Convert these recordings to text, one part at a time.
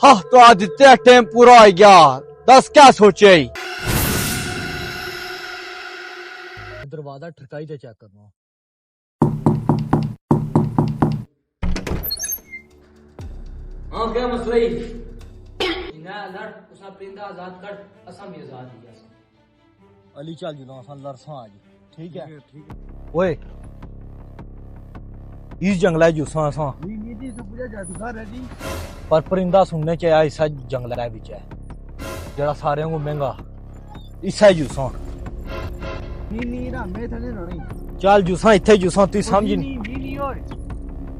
हाँ तो आदित्य टाइम पूरा आ गया 10 क्या सोचे दरवाजा ठरकाई ते चेक करना। हाँ क्या मसला ही ना लड़ उसना परिंदा आजाद कर असम भी आजाद दिया अली चल जुना सन लरसा आज ठीक है ओए इस जंगला जुसा सा नीति से पूजा जादूगर है जी पर परिंदा सुनने च आया इसा जंगला विच है जड़ा सारे को महंगा इसा जुसा नी रामे थने नहीं चल जुसा इथे जुसा तू समझ नहीं नी ओए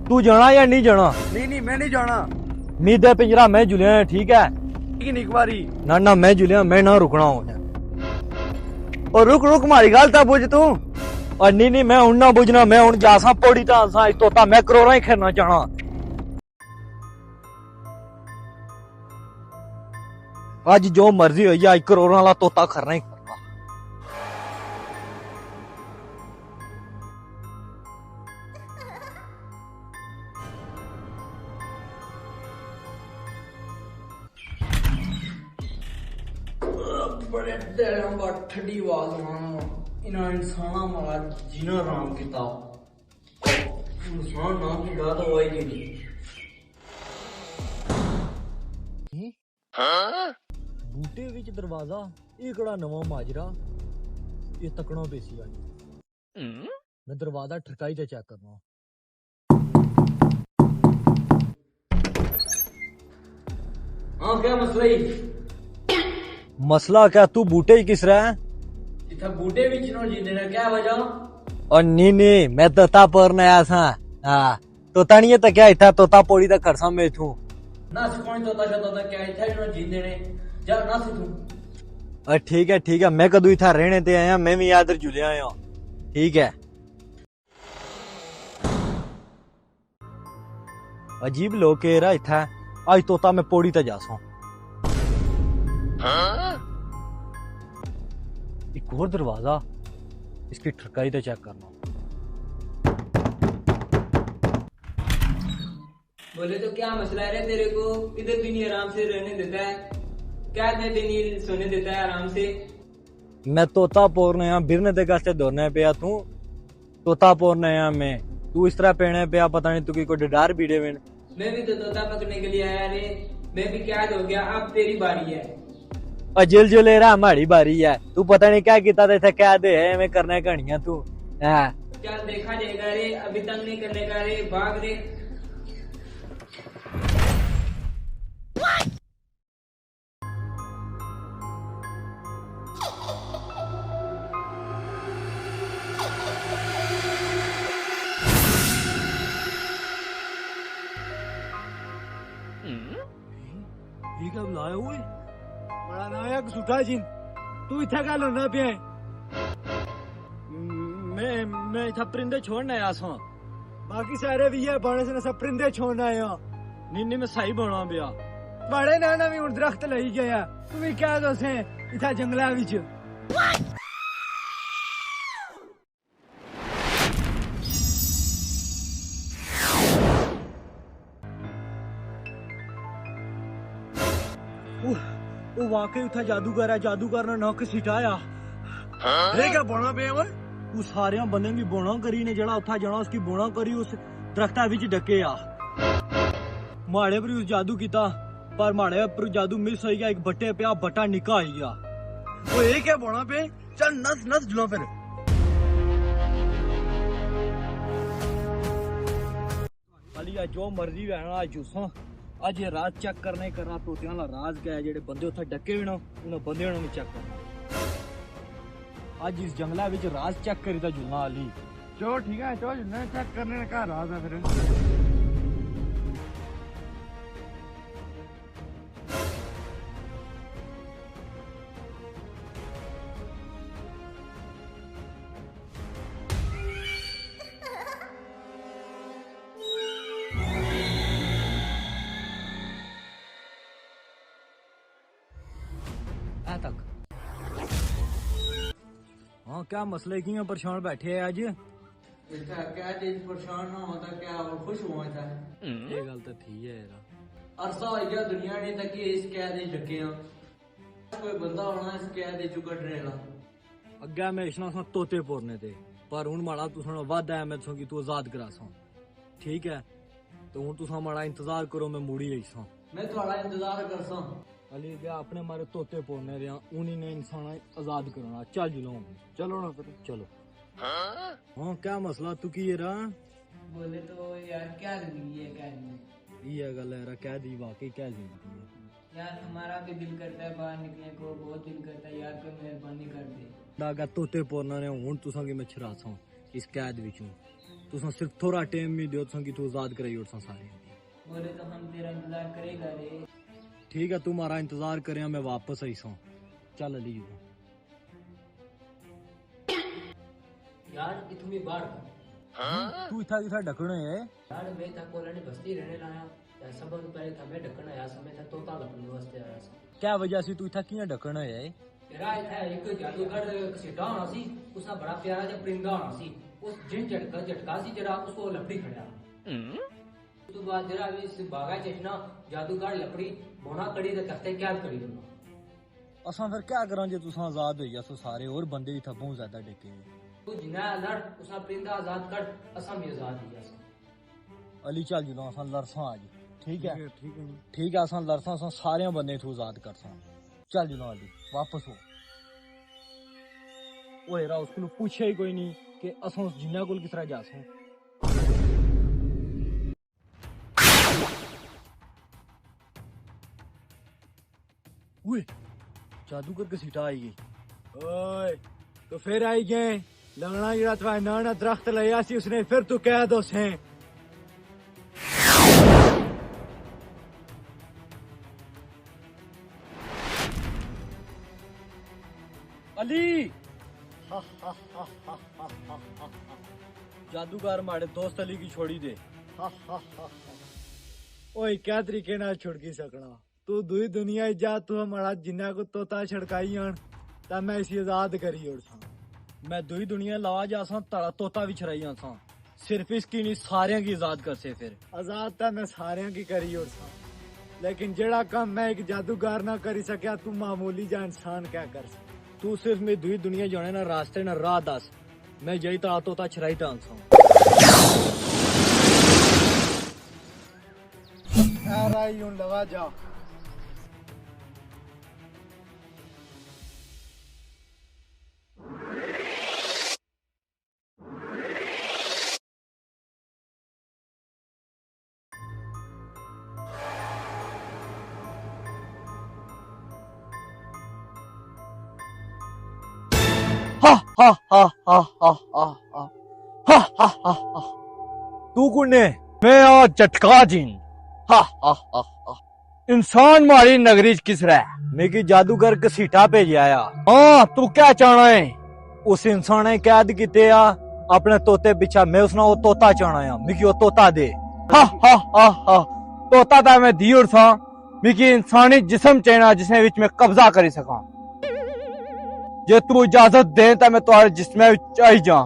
तू जाना या नहीं जाना नहीं मैं नहीं जाना मी दे पिंजरा मैं जुलिया ठीक है लेकिन एक बारी ना मैं जुलिया मैं ना रुकना हूं और रुक मारी गल ता बुझ तू और नहीं मैं हूं ना बुझना मैं हूं जासा पौड़ी ता सा तोता मैं करोड़ा ही खेलना चाहना आज जो मर्जी हो जाए करोड़ा वाला तोता करना ही करना बड़े दिलों का ठंडी आवाज इन्होंने इंसाना मारा जीना राम किता इंसान नाम की बात हो ही नहीं बूटे विच दरवाजा ये कड़ा नवा माजरा ये तकना पेसी आज मैं दरवाजा ठरकाई ते चेक करना। हाँ क्या मसला ही मसला क्या तू बूटे ही किस रहा है इतना बूटे भी चिनो जी देना क्या वजह और नहीं मैं तोता पर नया था हाँ तोता नहीं है तो क्या इतना तोता पोड़ी तक खरसा में थू ना सिकोनी तोता शतोता क्या इतना इन्हों जी देने जा ना सिकूं और ठीक है मैं कदू इथा रहने ते आया मैं भी याद जुलिया आया ठीक है अजीब लोग कह रहा इथा आज तोता मैं पोड़ी ते जासो एक और दरवाजा इसकी ठरकाई ते चेक करना बोले तो क्या मसला है रे तेरे को इधर भी नहीं आराम से रहने देता है क्या दे नहीं सोने देता है आराम से मैं तोता पोरने यहाँ बिरने ते गास्ते दौड़ने पे तू तोता पोरने यहाँ मैं तू इस तरह पेने पे पता नहीं तू की कोई डर बीड़े में मैं भी तो तोता पकड़ने के लिए आया रे मैं भी कैद हो गया अब तेरी बारी है और जिल जो ले रहा हमारी बारी है तू पता नहीं क्या किता था क्या दे है मैं करने कहानियां तू चल देखा जाएगा रे अभी तंग नहीं करने का रे भाग रे ठीक है बुलाया हुए बड़ा नायक सुठा जी तू इतना क्या लड़ना पे मैं इतना परिंदे छोड़ने आया था बाकी सारे भी है बड़े से सब परिंदे छोड़ना है नहीं मैं सही बना पिया बड़े नाना भी उन दरख्त लही गया तू भी क्या दोसे इतना जंगला विच वो वाकई उठा जादूगर है जादूगर ने नौक सिटाया क्या बोना पे उस सारे बंदे की बोना करी ने जड़ा उठा जाना उसकी बोना करी उस दरख्ता विच डके आ माड़े पर उस जादू किता पर माड़े पर जादू मिस हो गया एक बट्टे पे बट्टा निका आई गया वो ये क्या बोना पे चल नस नस जुला फिर अली जो मर्जी रहना जूसा आज ये राज चेक करने करा तोतियां दा राज क्या है जेडे बंदे उथे डके भी ना उन बंदे भी चेक करना आज इस जंगला विच राज चेक करी दा जुलना अली चलो ठीक है चलो जुलना चेक करने का राज है फिर तक हाँ क्या मसले की परेशान बैठे है आज क्या चीज परेशान ना होता क्या खुश हुआ था ये गल तो ठीक है यार अरसा हो गया दुनिया ने तक इस कैद च डके हां कोई बंदा होना इस कैद चों कड्ढने वाला ਅੱਗੇ ਮੈਂ ਇਸ਼ਨਾ ਸਾਂ ਤੋਤੇ ਪੋਰਨੇ ਤੇ ਪਰ ਹੁਣ ਮਾੜਾ ਤੁਸਾਂ ਨਾਲ ਵਾਅਦਾ ਹੈ ਮੈਥੋਂ ਕਿ ਤੂੰ ਆਜ਼ਾਦ ਕਰਾ ਸਾਂ ਠੀਕ ਹੈ ਤੇ ਹੁਣ ਤੁਸਾਂ ਮਾੜਾ ਇੰਤਜ਼ਾਰ ਕਰੋ ਮੈਂ ਮੂੜੀ ਆਈ ਸਾਂ मैं थोड़ा इंतजार करसा ਅਲੀ ਗਿਆ ਆਪਣੇ ਮਾਰੇ ਤੋਤੇ ਪੋਰਨੇ ਰਿਆਂ ਉਨੀ ਨੇ ਇਨਸਾਨਾਂ ਆਜ਼ਾਦ ਕਰਨਾ ਚੱਲ ਜਲੋ ਚਲੋ ਨਾ ਫਿਰ ਚਲੋ ਹਾਂ ਕੀ ਮਸਲਾ ਤੂੰ ਕੀ ਰਾ बोले तो यार क्या जिंदगी है कैद में ਇਹ ਗੱਲ ਹੈ ਰਾ ਕਹਿ ਦੀ ਵਾਕਈ ਕਹਿ ਜ਼ਿੰਦਗੀ ਹੈ यार हमारा भी दिल करता है बाहर निकलने को बहुत दिल करता है यार कोई मेहरबानी कर दे ਦਾਗਾ ਤੋਤੇ ਪੋਰਨਾ ਨੇ ਹੁਣ ਤੁਸਾਂ ਕੀ ਮੈਂ ਛਰਾ ਸਾਂ ਇਸ ਕੈਦ ਵਿੱਚੋਂ ਤੁਸਾਂ ਸਿਰਫ ਥੋੜਾ ਟਾਈਮ ਵੀ ਦਿਓ ਤੁਸਾਂ ਕਿ ਤੂੰ ਆਜ਼ਾਦ ਕਰਾਈ ਉਠਸਾਂ ਸਾਰੇ बोले तो हम तेरा इंतजार करेगा रे ठीक है तू हमारा इंतजार करे मैं वापस आई सौ चल अली जी यार इतनी बार तू इथा इथा ढकने है यार मैं था कोलनी बस्ती रहने लाया या सब पहले था मैं ढक्कन आया समय था तोता लपने वास्ते आया सा क्या वजह से तू इथा किया ढकने है तेरा इथा एक जादूगर सीटा होना सी उसका बड़ा प्यारा सा परिंदा होना सी उस जिन झटका सी जरा उसको लपड़ी खड़ा तो बाद जरा इस बागा चचना जादूगर लपड़ी मोना कड़ी ते तख्ते क्या करी दोनों असा फिर क्या करा जे तुसा आजाद हो जासो सारे और बंदे इथा बहुत ज्यादा डके तू जिना लड़ उसका परिंदा आजाद कर असम भी आजाद ही जासा अली चल जुलो असा लड़सा आज ठीक है ठीक है असा लड़सा असा सारे बंदे इथों आजाद करसा चल जुलो अली वापस हो ओए रा उसको पूछे ही कोई नहीं कि असा उस जिन्ना कोल किस तरह जासो जादूगर की सीटा आई गई ओए तो फिर आई गए लंगड़ा जरा तुम्हारा नाना दरख्त लिया सी उसने फिर तू कह दो से अली जादूगर मारे दोस्त अली की छोड़ी दे ओए क्या तरीके नाल छुड़ की सकना तू दूई दुनिया जा तू हमारा जिन्ना को तोता छड़काई आन ता मैं इसी आजाद करी और सा मैं दूई दुनिया लवा जा सा तारा तोता भी छड़ाई सा सिर्फ इसकी नहीं सारे की आजाद कर से फिर आजाद ता मैं सारे की करी और सा लेकिन जेड़ा काम मैं एक जादूगर ना करी सकया तू मामूली जा इंसान क्या कर सकता तू सिर्फ मैं दूई दुनिया जाने ना रास्ते ना राह दस मैं जई तारा तोता छड़ाई ता सा राई उन लगा जा तू कुने मैं आ चटका जीन इंसान मारी नगरी किस रहा मेरी जादूगर घसीटा भेजा हाँ तू क्या चाहना है उस इंसान ने कैद किते आ अपने तोते पिछा मैं उसने वो तोता चाहना है मिकी वो तोता दे तोता था मैं दी और था मिकी इंसानी जिस्म चाहना जिसने विच में कब्जा करी सका जे तू इजाजत दे तो मैं तुम्हारे जिसमें आई जा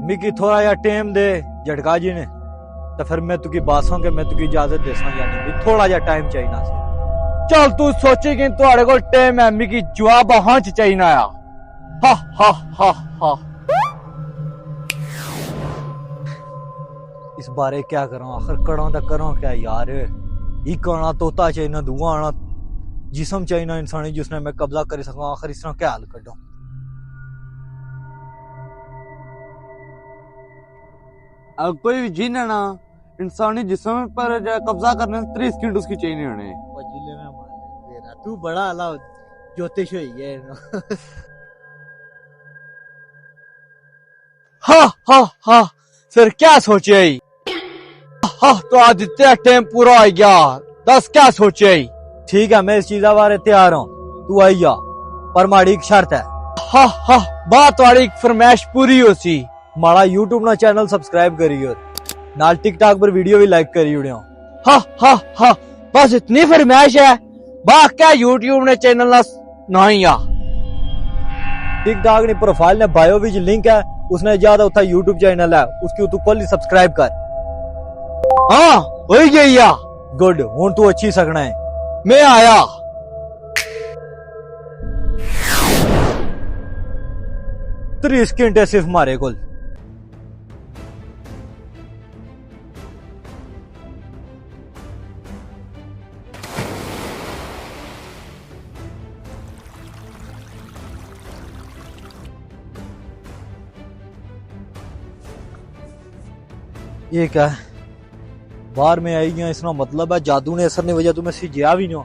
मिकी थोड़ा या टाइम दे झटका जी ने तो फिर मैं तुकी बात के मैं तुकी इजाजत दे सा या नहीं थोड़ा जा टाइम चाहिए ना से चल तू सोचे कि तुम्हारे को टाइम है मिकी जवाब हाँ च चाहिए ना इस बारे क्या करूं आखिर करो तो करो क्या यार एक आना तोता चाहिए ना दुआ आना जिसम चाहिए ना इंसानी जिसने मैं कब्जा कर सकूं आखिर इस तरह क्या हल करूं अब कोई भी जीन है ना इंसानी जिस्म पर कब्जा करने 30 सेकंड उसकी चाहिए नहीं होने जिले में मार तू बड़ा अला ज्योतिष हो गया हा फिर क्या सोचे तो आदित्य टाइम पूरा हो गया 10 क्या सोचे ठीक है मैं इस चीज बारे तैयार हूँ तू आई जा पर माड़ी एक शर्त है बात वाली फरमाइश पूरी हो सी माड़ा यूट्यूब ना चैनल सब्सक्राइब करियो नाल टिकटॉक पर वीडियो भी लाइक करी उड़ियो बस इतनी फरमाइश है बा क्या यूट्यूब ने चैनल ना नहीं आ टिकटॉक ने प्रोफाइल ने बायो विच लिंक है उसने ज्यादा उठा यूट्यूब चैनल है उसकी तू कल सब्सक्राइब कर हाँ ਹੋਈ ਗਈ ਆ ਗੁੱਡ, ਹੁਣ ਤੂੰ ਅੱਛੀ ਸਕਣਾ ਹੈ। ਮੈਂ ਆਇਆ 30 ਘੰਟੇ ਸਿਰਫ ਮਾਰੇ ਕੋਲ। ये क्या है? बाहर में आई गया, इसका मतलब है जादू ने असर ने वजह तो मैं सी जिया भी नहीं।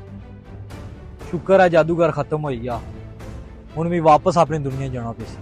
शुक्र है जादूगर खत्म हो गया, हुण भी वापस अपनी दुनिया जाना पे सी।